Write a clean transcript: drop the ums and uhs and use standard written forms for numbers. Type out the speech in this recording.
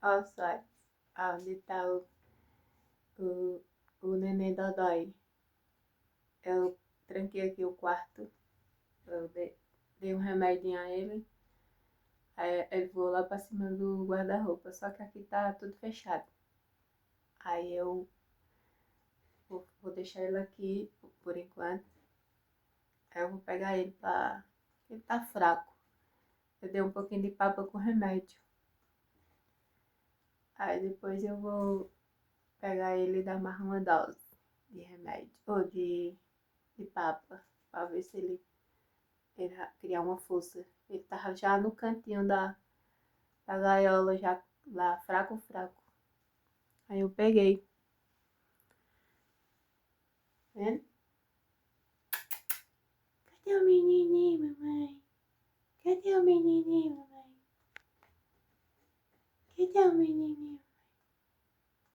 Ó, só. Onde tá o, o neném Dodói. Eu tranquei aqui o quarto. Eu dei um remedinho a ele. Aí ele voou lá pra cima do guarda-roupa. Só que aqui tá tudo fechado. Aí eu vou deixar ele aqui por enquanto. Aí eu vou pegar ele pra... Ele tá fraco. Eu dei um pouquinho de papa com remédio. Aí depois eu vou pegar ele e dar mais uma dose de remédio. Ou de papa. Pra ver se ele criar uma força. Ele tava já no cantinho da gaiola, já lá, fraco, fraco. Aí eu peguei. Tá vendo? Cadê o menininho, mamãe? Cadê o menininho, mamãe? Cadê o menininho?